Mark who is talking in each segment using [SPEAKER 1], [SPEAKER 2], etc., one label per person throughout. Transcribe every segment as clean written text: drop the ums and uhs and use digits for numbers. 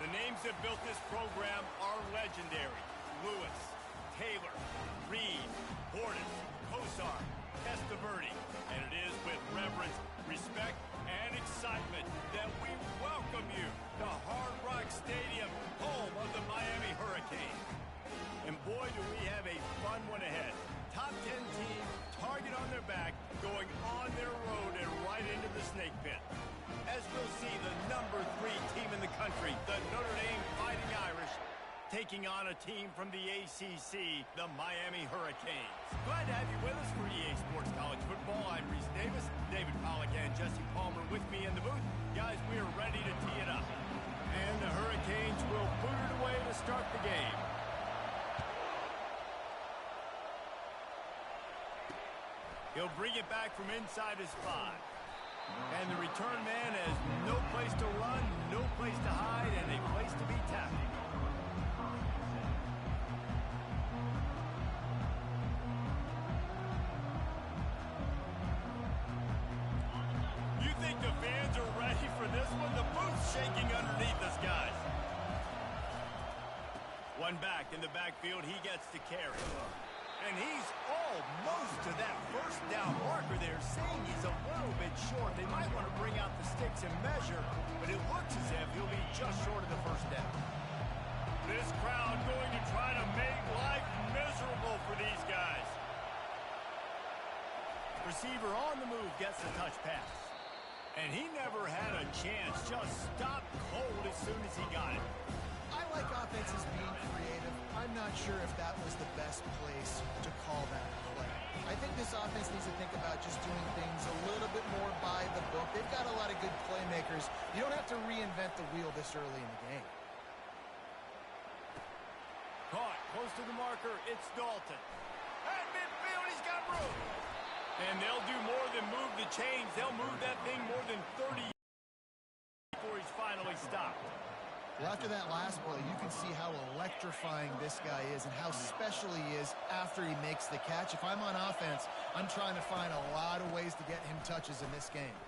[SPEAKER 1] The names that built this program are legendary. Lewis, Taylor, Reed, Portis, Kosar, Testaverde. And it is with reverence, respect, and excitement that we welcome you to Hard Rock Stadium, home of the Miami Hurricanes. And boy, do we have a fun one ahead. Top 10 team, target on their back, going on their road and right into the snake pit. As we'll see the number 3 team in the country, the Notre Dame Fighting Irish, taking on a team from the ACC, the Miami Hurricanes. Glad to have you with us for EA Sports College Football. I'm Reese Davis, David Pollack and Jesse Palmer with me in the booth. Guys, we are ready to tee it up. And the Hurricanes will boot it away to start the game. He'll bring it back from inside his 5. And the return man has no place to run, no place to hide, and a place to be tackled. You think the fans are ready for this one? The booth's shaking underneath us, guys. One back in the backfield, he gets to carry. And he's almost to that first down marker there, saying he's a little bit short. They might want to bring out the sticks and measure, but it looks as if he'll be just short of the first down. This crowd going to try to make life miserable for these guys. Receiver on the move gets the touch pass. And he never had a chance, just stopped cold as soon as he got it.
[SPEAKER 2] I like offenses being creative. I'm not sure if that was the best place to call that play. I think this offense needs to think about just doing things a little bit more by the book. They've got a lot of good playmakers. You don't have to reinvent the wheel this early in the game.
[SPEAKER 1] Caught close to the marker. It's Dalton. At midfield, he's got room. And they'll do more than move the chains. They'll move that thing more than 30 before he's finally stopped.
[SPEAKER 2] Well, after that last play, you can see how electrifying this guy is and how special he is after he makes the catch. If I'm on offense, I'm trying to find a lot of ways to get him touches in this game.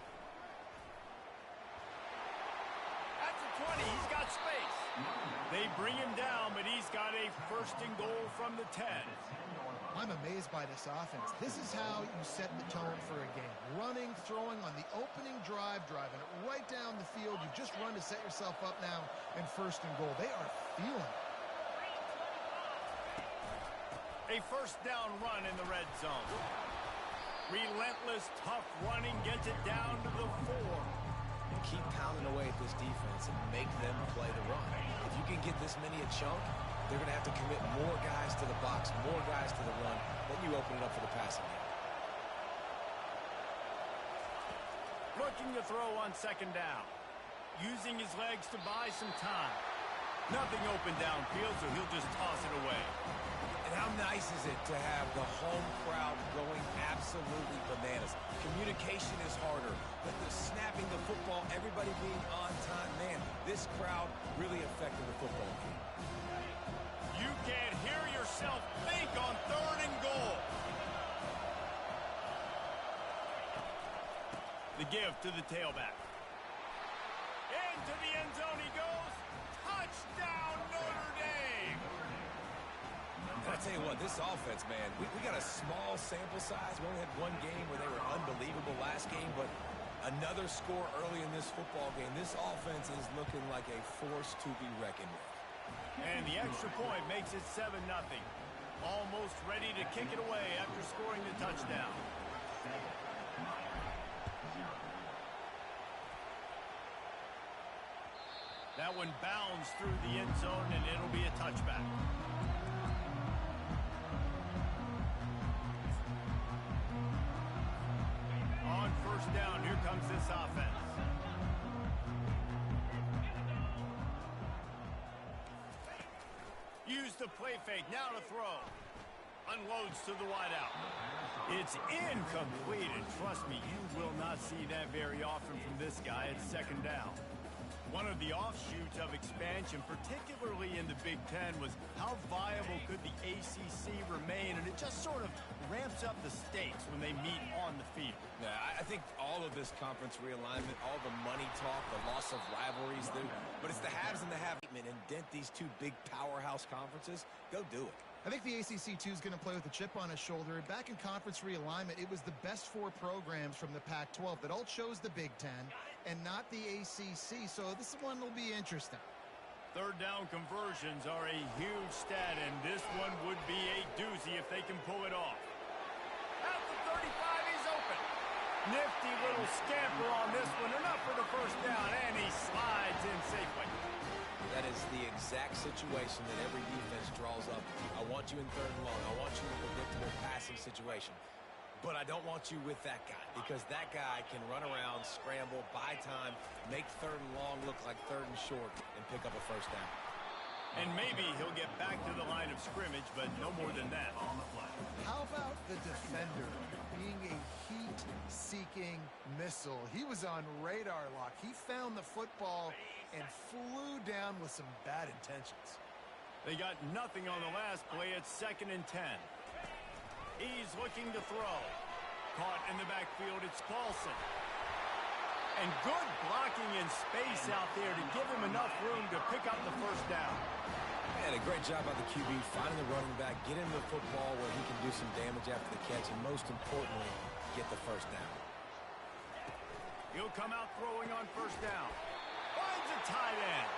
[SPEAKER 1] At the 20, he's got space. They bring him down, but he's got a first and goal from the 10.
[SPEAKER 2] I'm amazed by this offense. This is how you set the tone for a game. Running, throwing on the opening drive, driving it right down the field. You just run to set yourself up now and first and goal. They are feeling
[SPEAKER 1] it. A first down run in the red zone. Relentless, tough running gets it down to the 4.
[SPEAKER 3] And keep pounding away at this defense and make them play the run. If you can get this many a chunk, they're going to have to commit more guys to the box, more guys to the run. Then you open it up for the passing game.
[SPEAKER 1] Looking to throw on second down. Using his legs to buy some time. Nothing open downfield, so he'll just toss it away.
[SPEAKER 3] And how nice is it to have the home crowd going absolutely bananas? Communication is harder, but the snapping the football, everybody being on time, man, this crowd really affected the football game.
[SPEAKER 1] You can't hear yourself think on third and goal. The give to the tailback. Into the end zone he goes. Touchdown, Notre Dame.
[SPEAKER 3] And I tell you what, this offense, man, we got a small sample size. We only had one game where they were unbelievable last game, but another score early in this football game. This offense is looking like a force to be reckoned with.
[SPEAKER 1] And the extra point makes it 7-0. Almost ready to kick it away after scoring the touchdown. That one bounds through the end zone, and it'll be a touchback. On first down, here comes this offense. Use the play fake, now to throw. Unloads to the wideout. It's incomplete, and trust me, you will not see that very often from this guy. It's second down. One of the offshoots of expansion, particularly in the Big Ten, was how viable could the ACC remain, and it just sort of ramps up the stakes when they meet on the field.
[SPEAKER 3] Yeah, I think all of this conference realignment, all the money talk, the loss of rivalries, but it's the haves and the have-not, and dent these two big powerhouse conferences. Go do it.
[SPEAKER 2] I think the ACC, too, is going to play with a chip on his shoulder. Back in conference realignment, it was the best 4 programs from the Pac-12 that all chose the Big Ten and not the ACC, so this one will be interesting.
[SPEAKER 1] Third down conversions are a huge stat, and this one would be a doozy if they can pull it off. At the 35, he's open. Nifty little scamper on this one, enough for the first down, and he slides in safely.
[SPEAKER 3] That is the exact situation that every defense draws up. I want you in third and long. I want you in a predictable passing situation. But I don't want you with that guy, because that guy can run around, scramble, buy time, make third and long look like third and short, and pick up a first down.
[SPEAKER 1] And maybe he'll get back to the line of scrimmage, but no more than that.
[SPEAKER 2] How about the defender being a heat-seeking missile? He was on radar lock. He found the football and flew down with some bad intentions.
[SPEAKER 1] They got nothing on the last play. It's 2nd and 10. He's looking to throw. Caught in the backfield, it's Paulson. And good blocking in space out there to give him enough room to pick up the first down.
[SPEAKER 3] Man, a great job by the QB finding the running back, get him the football where he can do some damage after the catch, and most importantly, get the first down.
[SPEAKER 1] He'll come out throwing on first down. Finds a tight end.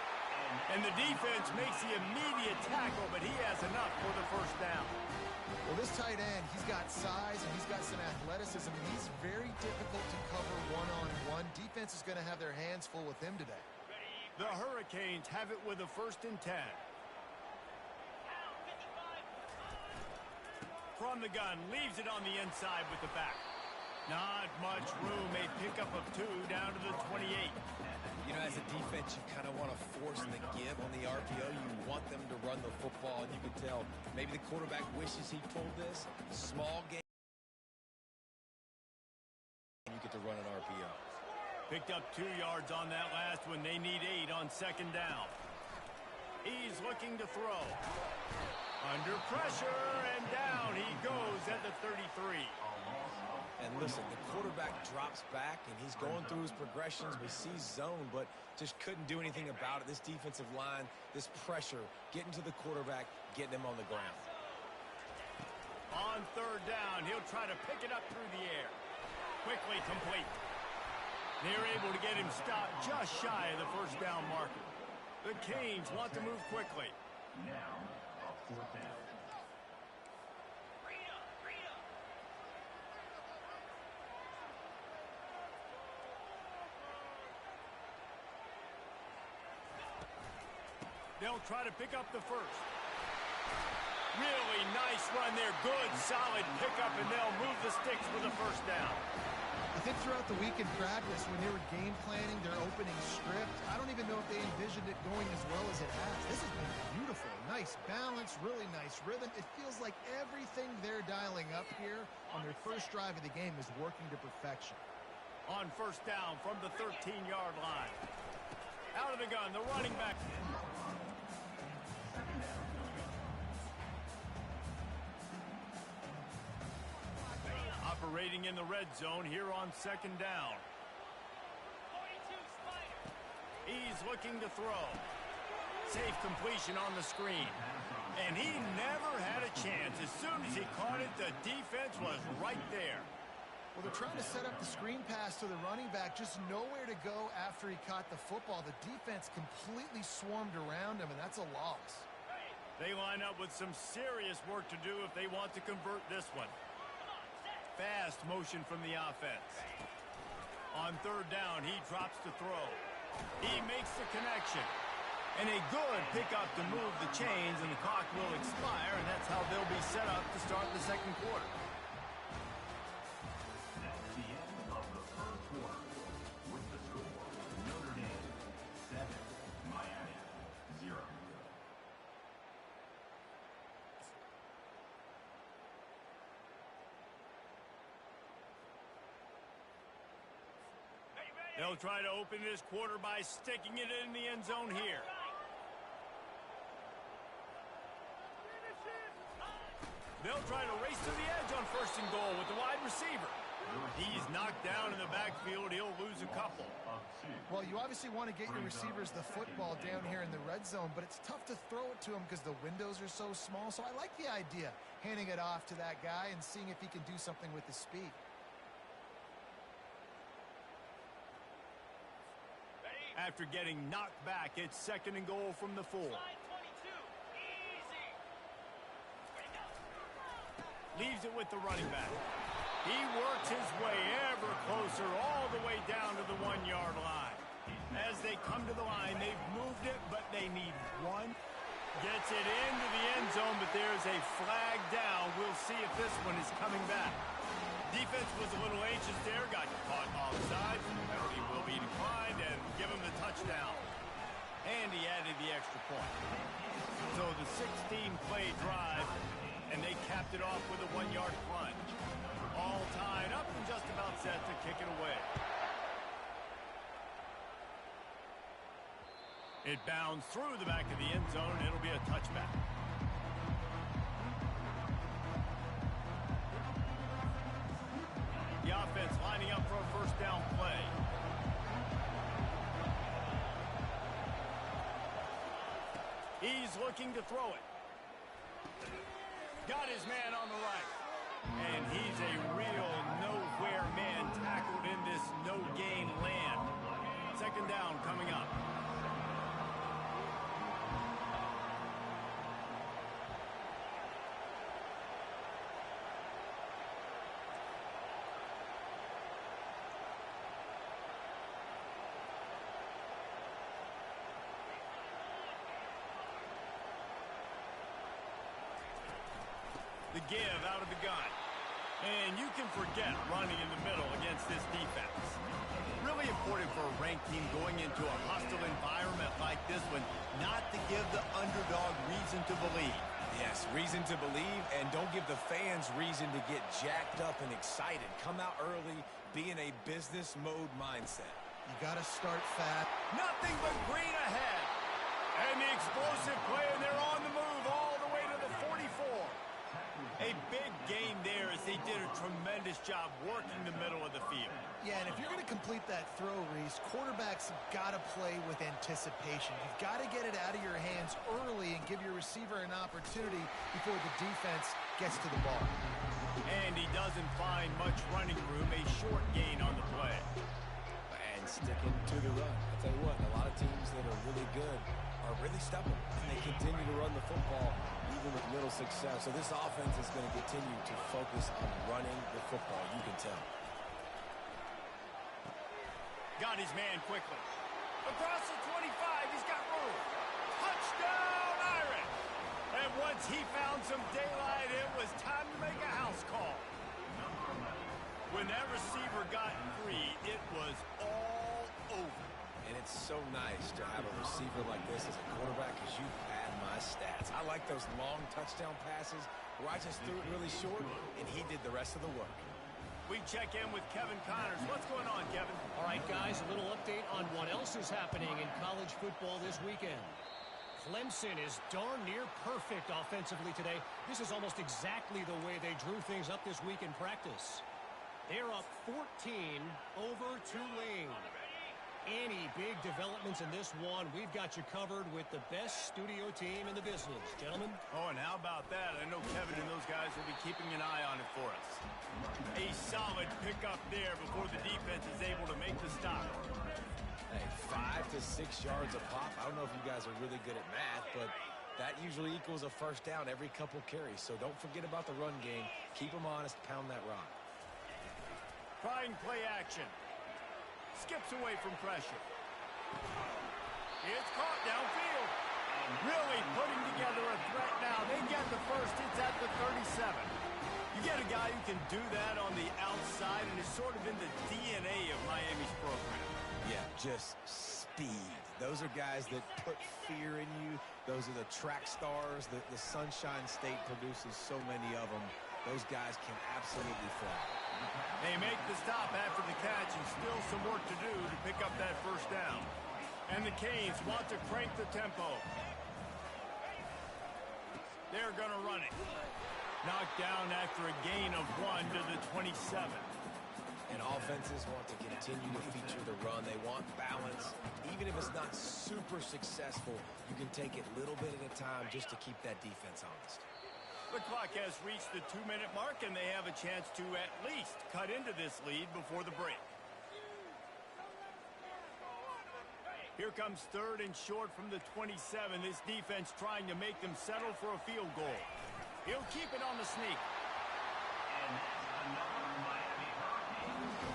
[SPEAKER 1] And the defense makes the immediate tackle, but he has enough for the first down.
[SPEAKER 2] Well, this tight end, he's got size and he's got some athleticism, and he's very difficult to cover one-on-one. Defense is going to have their hands full with him today.
[SPEAKER 1] The Hurricanes have it with a 1st and 10. From the gun, leaves it on the inside with the back. Not much room, a pickup of 2 down to the 28.
[SPEAKER 3] You know, as a defense, you kind of want to force the give on the RPO. You want them to run the football, and you can tell maybe the quarterback wishes he pulled this. Small game, and you get to run an RPO.
[SPEAKER 1] Picked up 2 yards on that last one. They need 8 on 2nd down. He's looking to throw. Under pressure, and down he goes at the 33.
[SPEAKER 3] And listen, the quarterback drops back, and he's going through his progressions. We see zone, but just couldn't do anything about it. This defensive line, this pressure, getting to the quarterback, getting him on the ground.
[SPEAKER 1] On 3rd down, he'll try to pick it up through the air. Quickly complete. They're able to get him stopped just shy of the first down marker. The Canes want to move quickly.
[SPEAKER 4] Now, a 4th down.
[SPEAKER 1] They'll try to pick up the first. Really nice run there. Good, solid pickup, and they'll move the sticks for the first down.
[SPEAKER 2] I think throughout the week in practice, when they were game planning their opening script, I don't even know if they envisioned it going as well as it has. This has been beautiful. Nice balance, really nice rhythm. It feels like everything they're dialing up here on their first drive of the game is working to perfection.
[SPEAKER 1] On first down from the 13-yard line. Out of the gun, the running back. Operating in the red zone here on 2nd down. He's looking to throw. Safe completion on the screen. And he never had a chance. As soon as he caught it, the defense was right there.
[SPEAKER 2] Well, they're trying to set up the screen pass to the running back, just nowhere to go after he caught the football. The defense completely swarmed around him, and that's a loss.
[SPEAKER 1] They line up with some serious work to do if they want to convert this one. Fast motion from the offense. On 3rd down, he drops to throw. He makes the connection. And a good pickup to move the chains, and the clock will expire, and that's how they'll be set up to start the 2nd quarter.
[SPEAKER 4] That's the end of the 1st quarter. With the score, Notre Dame 7, Miami 0.
[SPEAKER 1] They'll try to open this quarter by sticking it in the end zone here. They'll try to race to the edge on 1st and goal with the wide receiver. He's knocked down in the backfield. He'll lose a couple.
[SPEAKER 2] Well, you obviously want to get your receivers the football down here in the red zone, but it's tough to throw it to them because the windows are so small. So I like the idea, handing it off to that guy and seeing if he can do something with his speed.
[SPEAKER 1] After getting knocked back, it's 2nd and goal from the 4. Leaves it with the running back. He works his way ever closer all the way down to the 1-yard line. As they come to the line, they've moved it, but they need one. Gets it into the end zone, but there's a flag down. We'll see if this one is coming back. Defense was a little anxious there, got caught offside. Penalty will be declined and give him the touchdown. And he added the extra point. So the 16-play drive, and they capped it off with a 1-yard plunge. All tied up and just about set to kick it away. It bounds through the back of the end zone. It'll be a touchback. The offense lining up for a 1st down play. He's looking to throw it. Got his man on the right. And he's a real nowhere man tackled in this no-gain land. 2nd down coming up. The give out of the gun. And you can forget running in the middle against this defense. Really important for a ranked team going into a hostile environment like this one, not to give the underdog reason to believe.
[SPEAKER 3] Yes, reason to believe, and don't give the fans reason to get jacked up and excited. Come out early, be in a business mode mindset.
[SPEAKER 2] You got to start fast.
[SPEAKER 1] Nothing but green ahead. And the explosive play, and they're on the move all the way to the 44. A big gain there as they did a tremendous job working the middle of the field.
[SPEAKER 2] Yeah, and if you're going to complete that throw, Reese, quarterbacks have got to play with anticipation. You've got to get it out of your hands early and give your receiver an opportunity before the defense gets to the ball.
[SPEAKER 1] And he doesn't find much running room, a short gain on the play.
[SPEAKER 3] And sticking to the run. I'll tell you what, a lot of teams that are really good are really stubborn, and they continue to run the football even with little success. So this offense is going to continue to focus on running the football, you can tell.
[SPEAKER 1] Got his man quickly. Across the 25, he's got room. Touchdown, Irish! And once he found some daylight, it was time to make a house call. When that receiver got free, it was all over.
[SPEAKER 3] And it's so nice to have a receiver like this as a quarterback because you pad my stats. I like those long touchdown passes where I just threw it really short, and he did the rest of the work.
[SPEAKER 1] We check in with Kevin Connors. What's going on, Kevin?
[SPEAKER 5] All right, guys, a little update on what else is happening in college football this weekend. Clemson is darn near perfect offensively today. This is almost exactly the way they drew things up this week in practice. They're up 14 over Tulane. Any big developments in this one, we've got you covered with the best studio team in the business. Gentlemen?
[SPEAKER 1] Oh, and how about that? I know Kevin and those guys will be keeping an eye on it for us. A solid pickup there before the defense is able to make the stop.
[SPEAKER 3] Hey, 5 to 6 yards a pop. I don't know if you guys are really good at math, but that usually equals a first down every couple carries. So don't forget about the run game. Keep them honest. Pound that rock.
[SPEAKER 1] Trying play action. Skips away from pressure. It's caught downfield. Really putting together a threat now. They get the first. It's at the 37. You get a guy who can do that on the outside and is sort of in the DNA of Miami's program.
[SPEAKER 3] Yeah, just speed. Those are guys that put fear in you. Those are the track stars. The Sunshine State produces so many of them. Those guys can absolutely fly.
[SPEAKER 1] They make the stop after the catch and still some work to do to pick up that first down. And the Canes want to crank the tempo. They're going to run it. Knocked down after a gain of 1 to the 27.
[SPEAKER 3] And offenses want to continue to feature the run. They want balance. Even if it's not super successful, you can take it little bit at a time just to keep that defense honest.
[SPEAKER 1] The clock has reached the 2-minute mark, and they have a chance to at least cut into this lead before the break. Here comes 3rd and short from the 27. This defense trying to make them settle for a field goal. He'll keep it on the sneak.
[SPEAKER 4] And that's another Miami Hurricane.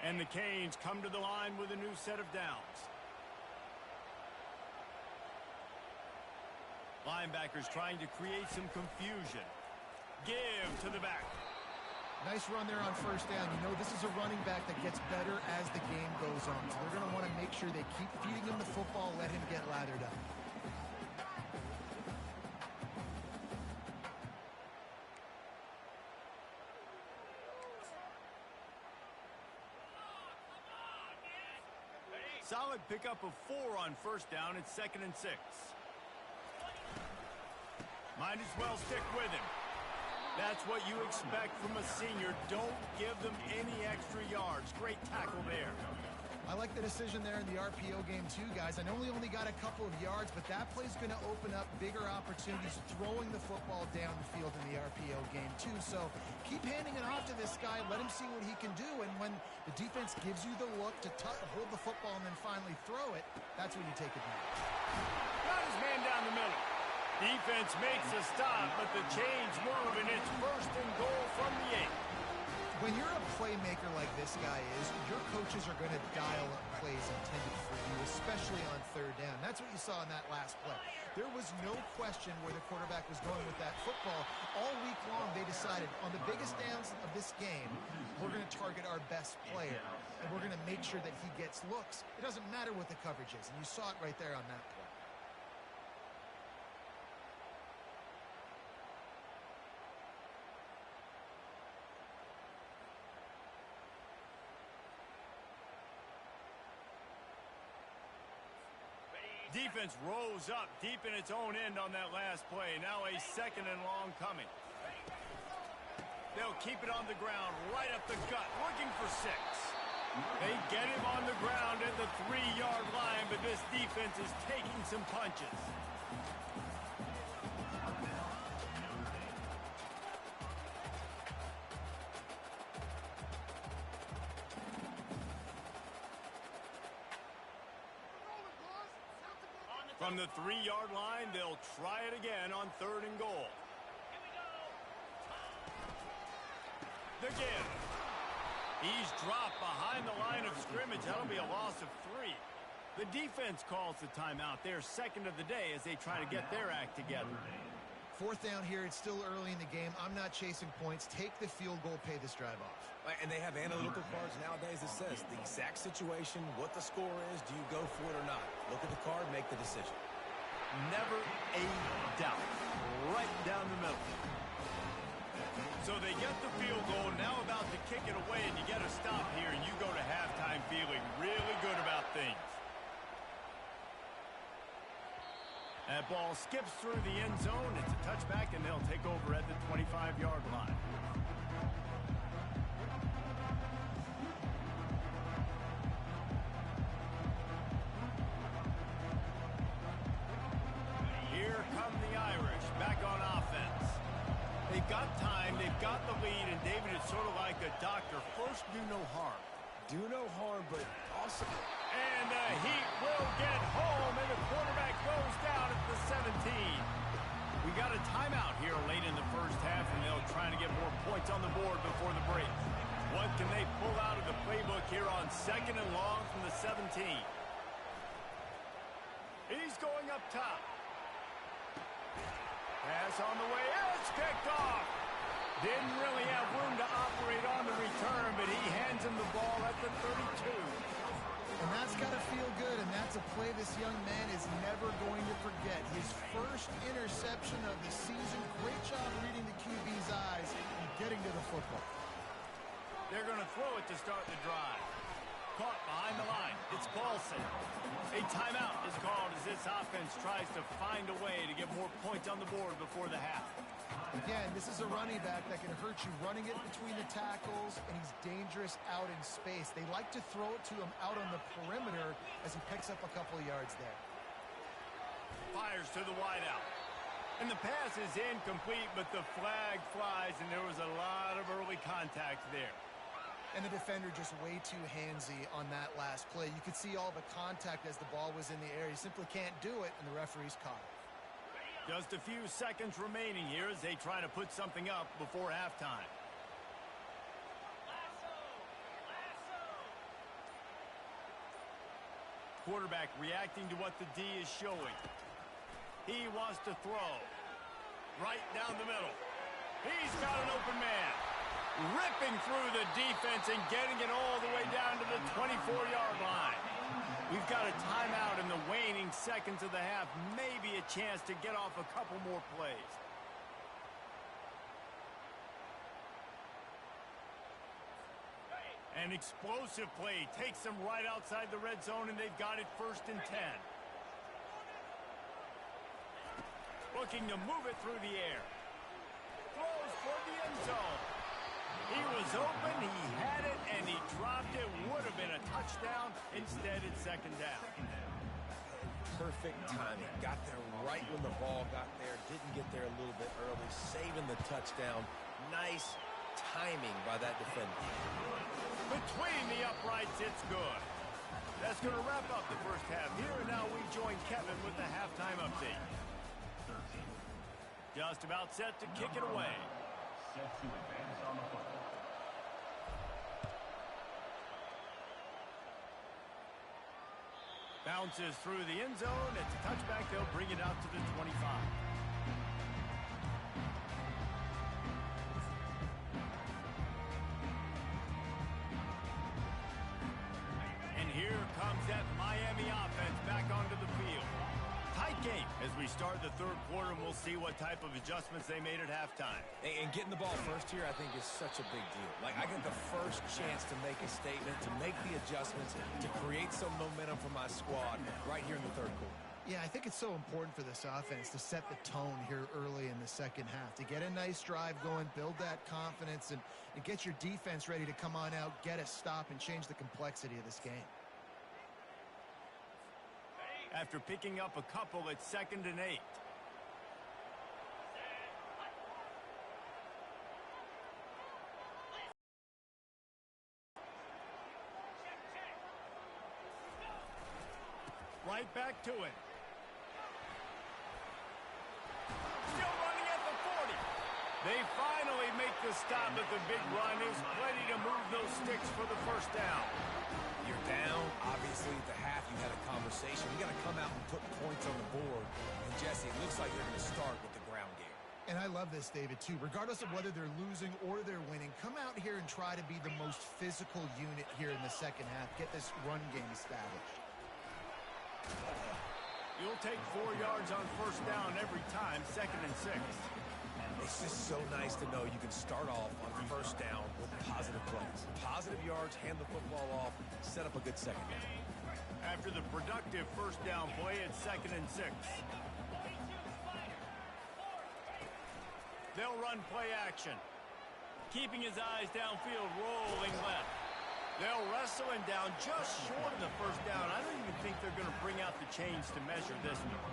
[SPEAKER 1] And the Canes come to the line with a new set of downs. Linebackers trying to create some confusion. Give to the back.
[SPEAKER 2] Nice run there on first down. You know, this is a running back that gets better as the game goes on. So they're going to want to make sure they keep feeding him the football, let him get lathered up.
[SPEAKER 1] Solid pickup of 4 on first down. It's 2nd and 6. Might as well stick with him. That's what you expect from a senior. Don't give them any extra yards. Great tackle there.
[SPEAKER 2] I like the decision there in the RPO game too, guys. I know we only got a couple of yards, but that play's going to open up bigger opportunities throwing the football down the field in the RPO game too. So keep handing it off to this guy. Let him see what he can do. And when the defense gives you the look to hold the football and then finally throw it, that's when you take advantage.
[SPEAKER 1] Got his man down the middle. Defense makes a stop, but the chains move, and it's 1st and goal from the 8.
[SPEAKER 2] When you're a playmaker like this guy is, your coaches are going to dial up plays intended for you, especially on 3rd down. That's what you saw in that last play. There was no question where the quarterback was going with that football. All week long, they decided on the biggest downs of this game, we're going to target our best player, and we're going to make sure that he gets looks. It doesn't matter what the coverage is, and you saw it right there on that play.
[SPEAKER 1] Defense rose up deep in its own end on that last play. Now a 2nd and long coming. They'll keep it on the ground, right up the gut, looking for 6. They get him on the ground at the 3-yard line, but this defense is taking some punches. From the 3-yard line, they'll try it again on 3rd and goal. The give. He's dropped behind the line of scrimmage. That'll be a loss of 3. The defense calls the timeout. They're 2nd of the day as they try to get their act together.
[SPEAKER 2] 4th down here. It's still early in the game. I'm not chasing points. Take the field goal, pay this drive off.
[SPEAKER 3] And they have analytical cards nowadays that says the exact situation, what the score is, do you go for it or not? Look at the card, make the decision.
[SPEAKER 1] Never a doubt. Right down the middle. So they get the field goal, now about to kick it away, and you get a stop here, and you go to halftime feeling really good about things. That ball skips through the end zone. It's a touchback, and they'll take over at the 25-yard line. Here come the Irish back on offense. They've got time, they've got the lead, and David is sort of like a doctor. First, do no harm.
[SPEAKER 3] Do no harm, but also...
[SPEAKER 1] And the Heat will get home, and the quarterback goes down at the 17. We got a timeout here late in the first half, and they'll try to get more points on the board before the break. What can they pull out of the playbook here on 2nd and long from the 17? He's going up top. Pass on the way. It's picked off. Didn't really have room to operate on the return, but he hands him the ball at the 32.
[SPEAKER 2] And that's got to feel good, and that's a play this young man is never going to forget. His first interception of the season. Great job reading the QB's eyes and getting to the football.
[SPEAKER 1] They're going to throw it to start the drive. Caught behind the line. It's Paulson. A timeout is called as this offense tries to find a way to get more points on the board before the half.
[SPEAKER 2] Again, this is a running back that can hurt you running it between the tackles, and he's dangerous out in space. They like to throw it to him out on the perimeter as he picks up a couple of yards there.
[SPEAKER 1] Fires to the wideout. And the pass is incomplete, but the flag flies, and there was a lot of early contact there.
[SPEAKER 2] And the defender just way too handsy on that last play. You could see all the contact as the ball was in the air. He simply can't do it, and the referee's caught it.
[SPEAKER 1] Just a few seconds remaining here as they try to put something up before halftime. Quarterback reacting to what the D is showing. He wants to throw. Right down the middle. He's got an open man. Ripping through the defense and getting it all the way down to the 24-yard line. We've got a timeout in the waning seconds of the half. Maybe a chance to get off a couple more plays. An explosive play takes them right outside the red zone, and they've got it 1st and 10. Looking to move it through the air. Throws for the end zone. He was open, he had it, and he dropped it. Would have been a touchdown. Instead, it's 2nd down.
[SPEAKER 3] Perfect timing. Got there right when the ball got there. Didn't get there a little bit early. Saving the touchdown. Nice timing by that defender.
[SPEAKER 1] Between the uprights, it's good. That's going to wrap up the first half here, and now we join Kevin with the halftime update. Just about set to kick it away.
[SPEAKER 4] Set to advance on the football.
[SPEAKER 1] Bounces through the end zone. It's a touchback. They'll bring it out to the 25. And here comes that Miami offense back onto the field. Tight game as we start the 3rd quarter, and we'll see what type of adjustments they made at halftime.
[SPEAKER 3] And getting the ball first here, I think, is such a big deal. Like, I get the first chance to make a statement, to make the adjustments, to create some momentum for my squad right here in the 3rd quarter.
[SPEAKER 2] Yeah, I think it's so important for this offense to set the tone here early in the 2nd half, to get a nice drive going, build that confidence, and get your defense ready to come on out, get a stop, and change the complexity of this game.
[SPEAKER 1] After picking up a couple, it's 2nd and 8. Right back to it. Still running at the 40. They finally make the stop, but the big run is plenty to move those sticks for the 1st down.
[SPEAKER 3] You're down. Obviously, at the half, you had a conversation. You got to come out and put points on the board. And, Jesse, it looks like they're going to start with the ground game.
[SPEAKER 2] And I love this, David, too. Regardless of whether they're losing or they're winning, come out here and try to be the most physical unit here in the 2nd half. Get this run game established.
[SPEAKER 1] You'll take 4 yards on 1st down every time, 2nd and 6.
[SPEAKER 3] It's just so nice to know you can start off on 1st down with positive plays. Positive yards, hand the football off, set up a good 2nd down.
[SPEAKER 1] After the productive 1st down play, it's 2nd and 6. They'll run play action. Keeping his eyes downfield, rolling left. They'll wrestle him down just short of the 1st down. I don't even think they're going to bring out the chains to measure this one.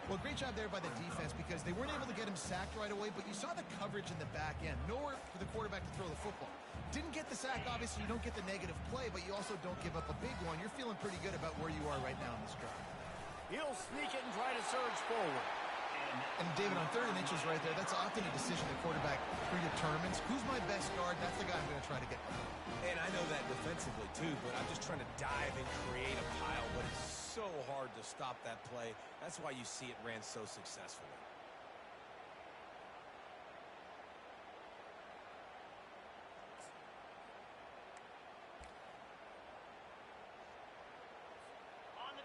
[SPEAKER 2] Well, great job there by the defense because they weren't able to get him sacked right away, but you saw the coverage in the back end. Nowhere for the quarterback to throw the football. Didn't get the sack, obviously. You don't get the negative play, but you also don't give up a big one. You're feeling pretty good about where you are right now in this drive.
[SPEAKER 1] He'll sneak it and try to surge forward.
[SPEAKER 2] And, David, on 3rd and inches right there, that's often a decision the quarterback predetermines. Who's my best guard? That's the guy I'm going to try to get behind.
[SPEAKER 3] And I know that defensively, too, but I'm just trying to dive and create a pile, but it's so hard to stop that play. That's why you see it ran so successfully.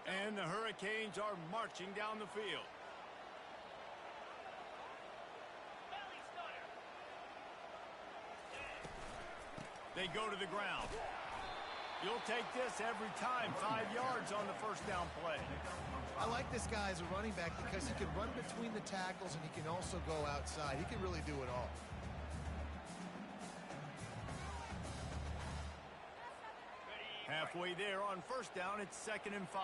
[SPEAKER 1] And the Hurricanes are marching down the field. They go to the ground. You'll take this every time. 5 yards on the first down play.
[SPEAKER 2] I like this guy as a running back because he can run between the tackles and he can also go outside. He can really do it all.
[SPEAKER 1] Halfway there on first down, it's 2nd and 5.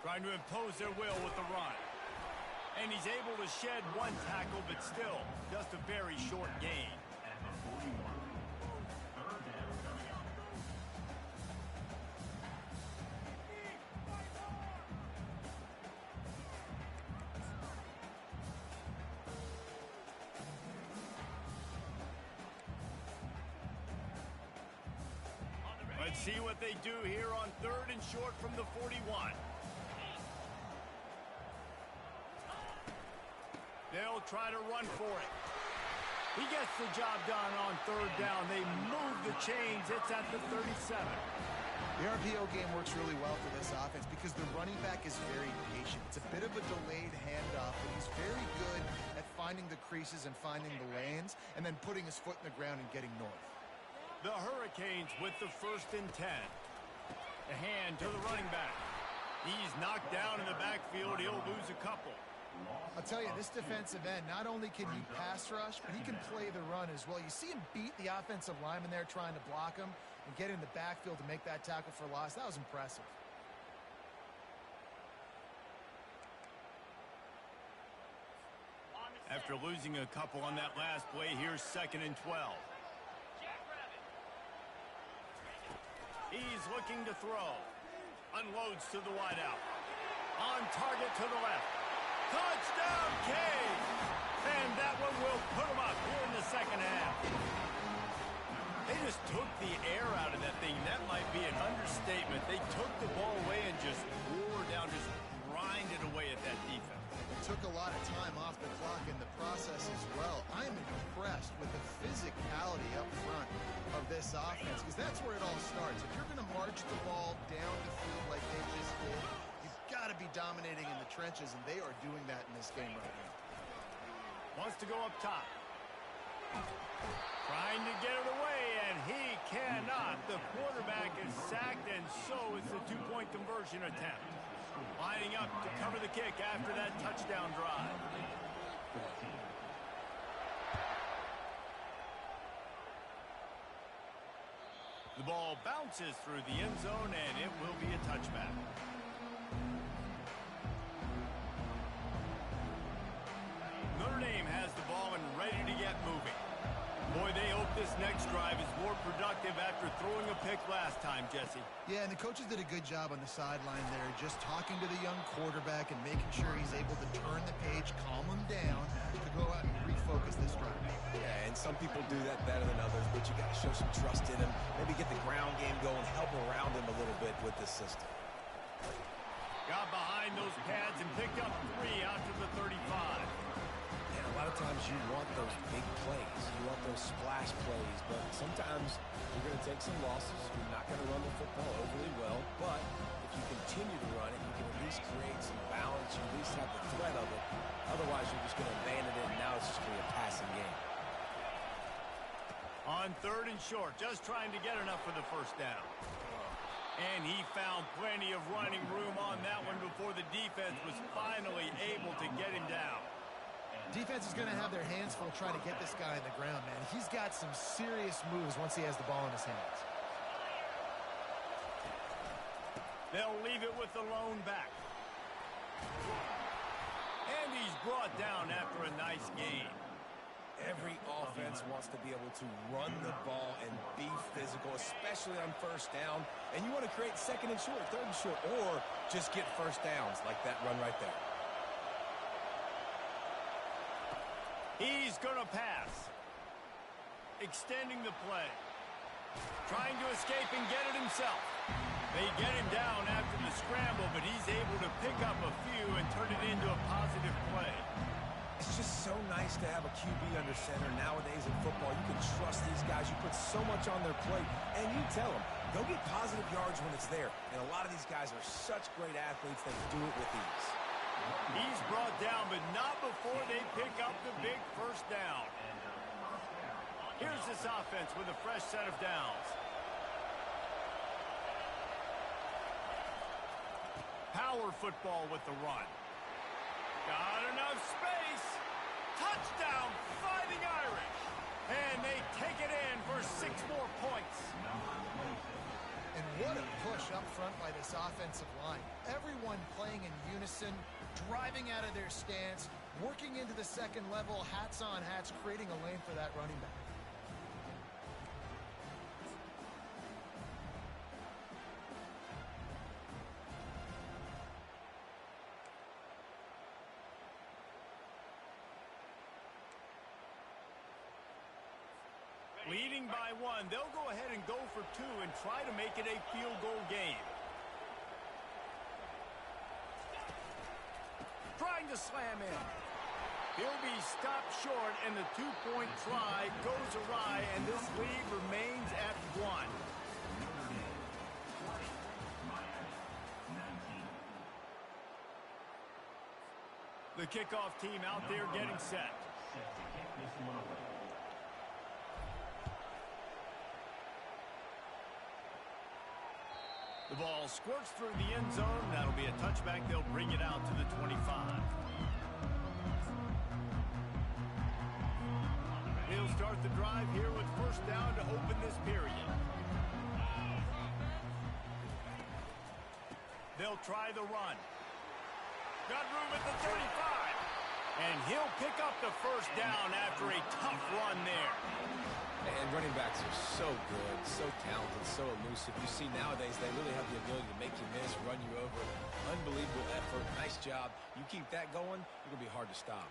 [SPEAKER 1] Trying to impose their will with the run. And he's able to shed one tackle, but still, just a very short gain.
[SPEAKER 4] At the 41. 3rd down coming up.
[SPEAKER 1] Let's see what they do here on 3rd and short from the 41. They'll try to run for it. He gets the job done on 3rd down. They move the chains. It's at the 37.
[SPEAKER 2] The RPO game works really well for this offense because the running back is very patient. It's a bit of a delayed handoff, but he's very good at finding the creases and finding the lanes and then putting his foot in the ground and getting north.
[SPEAKER 1] The Hurricanes with the 1st and 10. The hand to the running back. He's knocked down in the backfield. He'll lose a couple.
[SPEAKER 2] I'll tell you, this defensive end, not only can he pass rush, but he can play the run as well. You see him beat the offensive lineman there trying to block him and get in the backfield to make that tackle for loss. That was impressive.
[SPEAKER 1] After losing a couple on that last play, here's 2nd and 12. He's looking to throw. Unloads to the wideout. On target to the left. Touchdown, Cade! And that one will put him up here in the 2nd half. They just took the air out of that thing. That might be an understatement. They took the ball away and just wore down, just grinded away at that defense.
[SPEAKER 2] It took a lot of time off the clock in the process as well. I'm impressed with the physicality up front of this offense because that's where it all starts. If you're going to march the ball down the field like they just did, got to be dominating in the trenches, and they are doing that in this game right now.
[SPEAKER 1] Wants to go up top. Trying to get it away, and he cannot. The quarterback is sacked, and so is the two-point conversion attempt. Lining up to cover the kick after that touchdown drive. The ball bounces through the end zone, and it will be a touchback. Notre Dame has the ball and ready to get moving. Boy, they hope this next drive is more productive after throwing a pick last time, Jesse.
[SPEAKER 2] Yeah, and the coaches did a good job on the sideline there, just talking to the young quarterback and making sure he's able to turn the page, calm him down, to go out and refocus this drive.
[SPEAKER 3] Yeah, and some people do that better than others, but you got to show some trust in him. Maybe get the ground game going, help around him a little bit with this system.
[SPEAKER 1] Got behind those pads and picked up 3 out to the 35.
[SPEAKER 3] A lot of times you want those big plays. You want those splash plays, but sometimes you're going to take some losses. You're not going to run the football overly well, but if you continue to run it, you can at least create some balance. You at least have the threat of it. Otherwise, you're just going to abandon it, and now it's just going to be a passing game.
[SPEAKER 1] On 3rd and short, just trying to get enough for the first down. And he found plenty of running room on that one before the defense was finally able to get him down.
[SPEAKER 2] Defense is going to have their hands full trying to get this guy in the ground, man. He's got some serious moves once he has the ball in his hands.
[SPEAKER 1] They'll leave it with the lone back. And he's brought down after a nice gain.
[SPEAKER 3] Every offense wants to be able to run the ball and be physical, especially on first down. And you want to create 2nd and short, 3rd and short, or just get first downs like that run right there.
[SPEAKER 1] He's going to pass. Extending the play. Trying to escape and get it himself. They get him down after the scramble, but he's able to pick up a few and turn it into a positive play.
[SPEAKER 3] It's just so nice to have a QB under center. Nowadays in football, you can trust these guys. You put so much on their plate, and you tell them, go get positive yards when it's there. And a lot of these guys are such great athletes, they do it with ease.
[SPEAKER 1] He's brought down, but not before they pick up the big first down. Here's this offense with a fresh set of downs. Power football with the run. Got enough space. Touchdown, Fighting Irish. And they take it in for 6 more points.
[SPEAKER 2] And what a push up front by this offensive line. Everyone playing in unison, driving out of their stance, working into the second level, hats on hats, creating a lane for that running back.
[SPEAKER 1] Leading by 1, they'll go ahead and go for 2 and try to make it a field goal game. Trying to slam in. He'll be stopped short, and the 2-point try goes awry, and this lead remains at 1. The kickoff team out there getting set. The ball squirts through the end zone. That'll be a touchback. They'll bring it out to the 25. They'll start the drive here with first down to open this period. They'll try the run. Got room at the 35. And he'll pick up the first down after a tough run there.
[SPEAKER 3] And running backs are so good, so talented, so elusive. You see nowadays they really have the ability to make you miss, run you over. Unbelievable effort. Nice job. You keep that going, you're going to be hard to stop.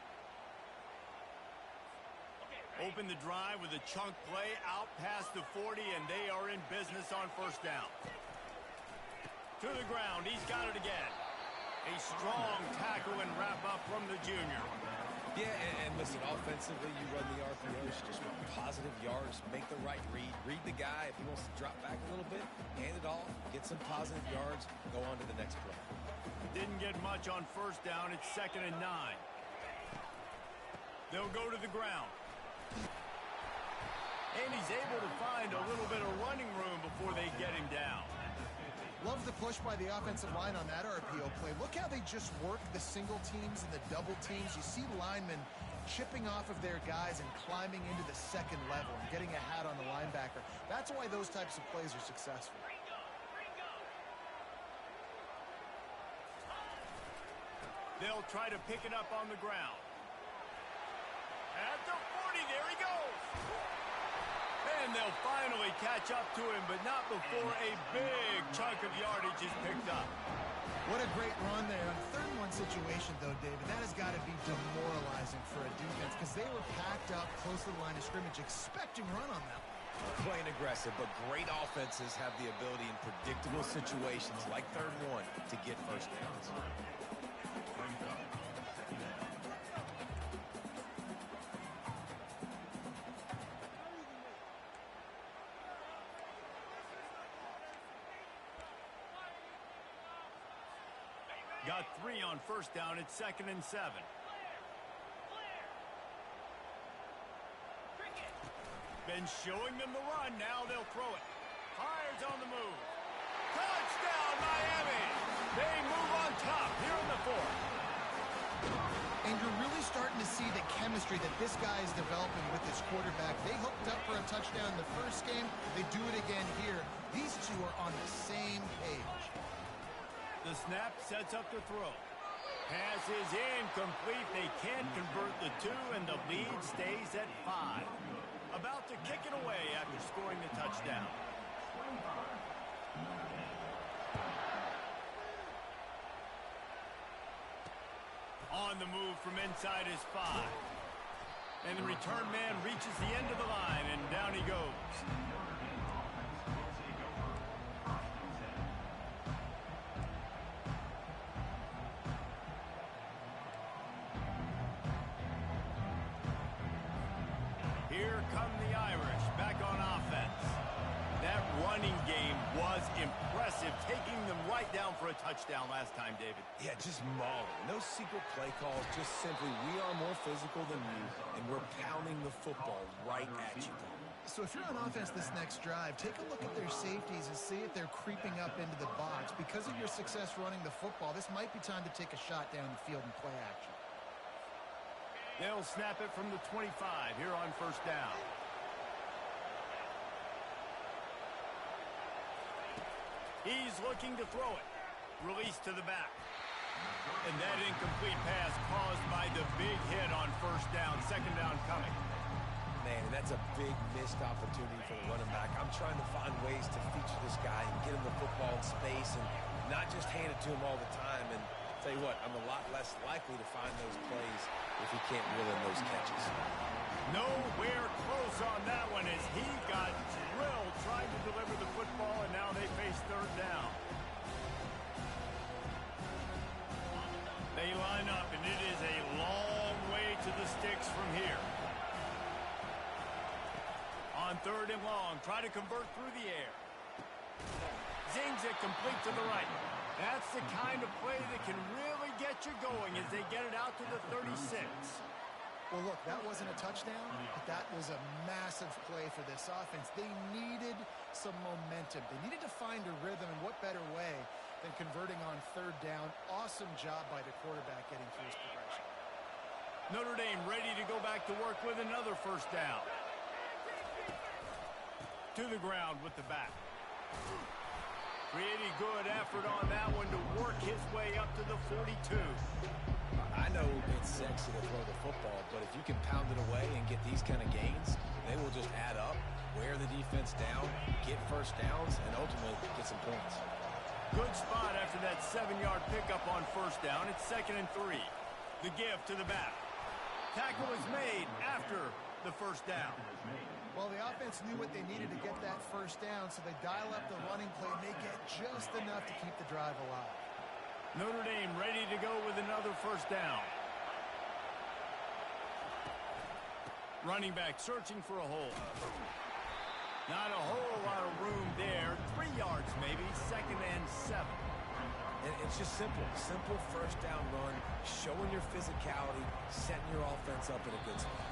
[SPEAKER 1] Open the drive with a chunk play out past the 40, and they are in business on first down. To the ground. He's got it again. A strong tackle and wrap up from the junior.
[SPEAKER 3] Yeah, and listen, offensively, you run the RPOs, just want positive yards, make the right read. Read the guy. If he wants to drop back a little bit, hand it off, get some positive yards, go on to the next play.
[SPEAKER 1] Didn't get much on first down. It's 2nd and 9. They'll go to the ground. And he's able to find a little bit of running room before they get him down.
[SPEAKER 2] Love the push by the offensive line on that RPO play. Look how they just work the single teams and the double teams. You see linemen chipping off of their guys and climbing into the second level and getting a hat on the linebacker. That's why those types of plays are successful.
[SPEAKER 1] They'll try to pick it up on the ground. At the 40, there he goes. And they'll finally catch up to him, but not before a big chunk of yardage is picked up.
[SPEAKER 2] What a great run there. On a 3rd-and-1 situation, though, David, that has got to be demoralizing for a defense because they were packed up close to the line of scrimmage, expecting run on that one.
[SPEAKER 3] Playing aggressive, but great offenses have the ability in predictable situations like 3rd and 1 to get first downs.
[SPEAKER 1] Got 3 on first down. It's 2nd and 7. Been showing them the run. Now they'll throw it. Fires on the move. Touchdown, Miami. They move on top here in the 4th.
[SPEAKER 2] And you're really starting to see the chemistry that this guy is developing with his quarterback. They hooked up for a touchdown in the first game. They do it again here. These two are on the same page.
[SPEAKER 1] The snap sets up the throw. Pass is incomplete. They can't convert the 2, and the lead stays at 5. About to kick it away after scoring the touchdown. On the move from inside his 5. And the return man reaches the end of the line, and down he goes. running game was impressive, taking them right down for a touchdown last time, David.
[SPEAKER 3] Yeah, just mauling. No secret play calls, just simply we are more physical than you, and we're pounding the football right at you.
[SPEAKER 2] So if you're on offense this next drive, take a look at their safeties and see if they're creeping up into the box. Because of your success running the football, this might be time to take a shot down the field and play action.
[SPEAKER 1] They'll snap it from the 25 here on first down. He's looking to throw it. Release to the back. And that incomplete pass caused by the big hit on first down. Second down coming.
[SPEAKER 3] Man, and that's a big missed opportunity for the running back. I'm trying to find ways to feature this guy and get him the football in space and not just hand it to him all the time. And tell you what, I'm a lot less likely to find those plays if he can't reel in those catches.
[SPEAKER 1] Nowhere close on that one as he got drilled trying to deliver the football, and now they face third down. They line up, and it is a long way to the sticks from here. On third and long, try to convert through the air. Zings it complete to the right. That's the kind of play that can really get you going as they get it out to the 36.
[SPEAKER 2] Well, look, that wasn't a touchdown, but that was a massive play for this offense. They needed some momentum. They needed to find a rhythm, and what better way than converting on third down. Awesome job by the quarterback getting through his progression.
[SPEAKER 1] Notre Dame ready to go back to work with another first down. To the ground with the back. Pretty good effort on that one to work his way up to the 42.
[SPEAKER 3] I know it's sexy to throw the football, but if you can pound it away and get these kind of gains, they will just add up, wear the defense down, get first downs, and ultimately get some points.
[SPEAKER 1] Good spot after that 7-yard pickup on first down. It's 2nd and 3. The give to the back. Tackle is made after the first down.
[SPEAKER 2] Well, the offense knew what they needed to get that first down, so they dial up the running play, and they get just enough to keep the drive alive.
[SPEAKER 1] Notre Dame ready to go with another first down. Running back searching for a hole. Not a whole lot of room there. 3 yards maybe. 2nd and 7.
[SPEAKER 3] And it's just simple. Simple first down run, showing your physicality, setting your offense up in a good spot.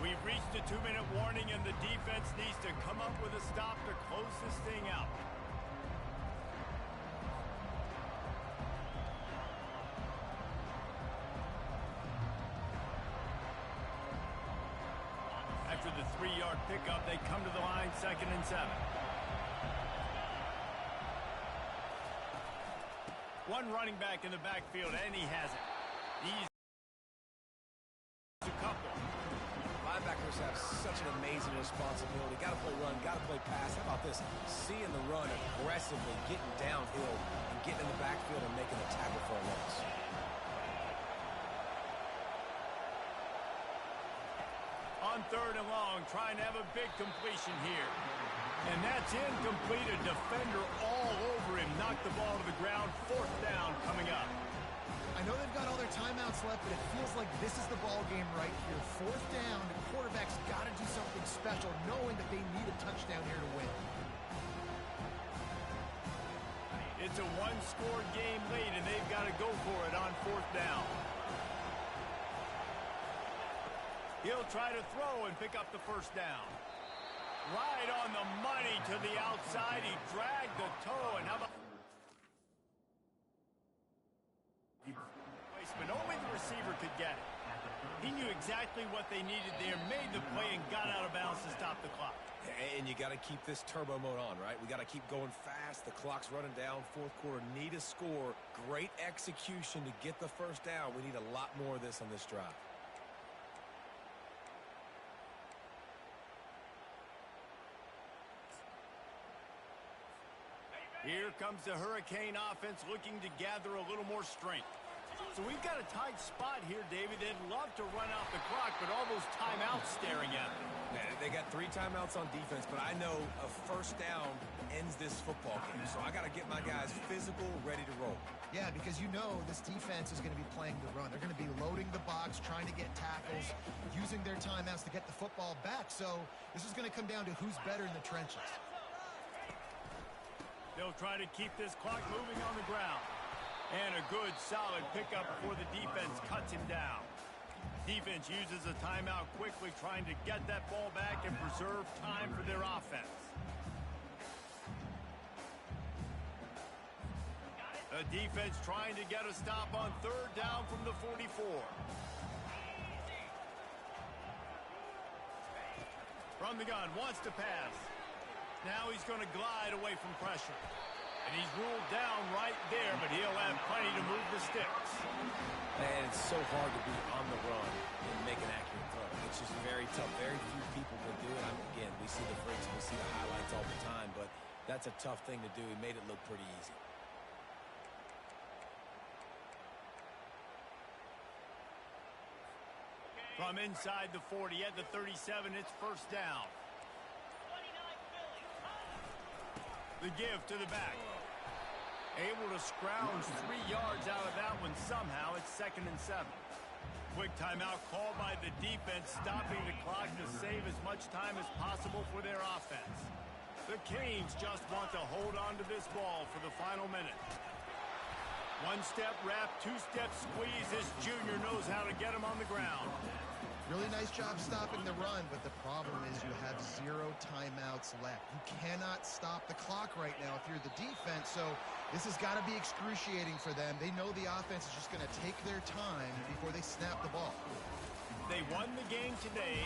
[SPEAKER 1] We've reached a 2-minute warning, and the defense needs to come up with a stop to close this thing out. After the 3-yard pickup, they come to the line, 2nd and 7. One running back in the backfield, and he has it. He's a couple.
[SPEAKER 3] Linebackers have such an amazing responsibility. Got to play run, got to play pass. How about this? Seeing the run aggressively, getting downhill, and getting in the backfield and making a tackle for a loss.
[SPEAKER 1] On third and long, trying to have a big completion here. And that's incomplete. A defender all over him. Knocked the ball to the ground. 4th down coming up.
[SPEAKER 2] I know they've got all their timeouts left, but it feels like this is the ball game right here. 4th down, the quarterback's got to do something special, knowing that they need a touchdown here to win.
[SPEAKER 1] It's a one-score game late, and they've got to go for it on 4th down. He'll try to throw and pick up the first down. Right on the money to the outside. He dragged the toe, and how about... Only the receiver could get it. He knew exactly what they needed there, made the play, and got out of bounds to stop the clock.
[SPEAKER 3] And you got to keep this turbo mode on, right? We got to keep going fast. The clock's running down. 4th quarter, need a score. Great execution to get the first down. We need a lot more of this on this drive.
[SPEAKER 1] Here comes the Hurricane offense looking to gather a little more strength. So we've got a tight spot here, David. They'd love to run out the clock, but all those timeouts staring at them.
[SPEAKER 3] They got 3 timeouts on defense, but I know a first down ends this football game. So I got to get my guys physical, ready to roll.
[SPEAKER 2] Yeah, because you know this defense is going to be playing the run. They're going to be loading the box, trying to get tackles, using their timeouts to get the football back. So this is going to come down to who's better in the trenches.
[SPEAKER 1] They'll try to keep this clock moving on the ground. And a good, solid pickup before the defense cuts him down. Defense uses a timeout quickly, trying to get that ball back and preserve time for their offense. The defense trying to get a stop on third down from the 44. From the gun, wants to pass. Now he's going to glide away from pressure. And he's ruled down right there, but he'll have plenty to move the sticks.
[SPEAKER 3] And it's so hard to be on the run and make an accurate throw. It's just very tough. Very few people can do it. Again, we see the freaks, we see the highlights all the time, but that's a tough thing to do. He made it look pretty easy.
[SPEAKER 1] From inside the 40 at the 37, it's first down. The give to the back. Able to scrounge 3 yards out of that one somehow. It's 2nd and 7. Quick timeout called by the defense, stopping the clock to save as much time as possible for their offense. The Canes just want to hold on to this ball for the final minute. One-step wrap, two-step squeeze. This junior knows how to get him on the ground.
[SPEAKER 2] Really nice job stopping the run, but the problem is you have 0 timeouts left. You cannot stop the clock right now if you're the defense, so this has got to be excruciating for them. They know the offense is just going to take their time before they snap the ball.
[SPEAKER 1] They won the game today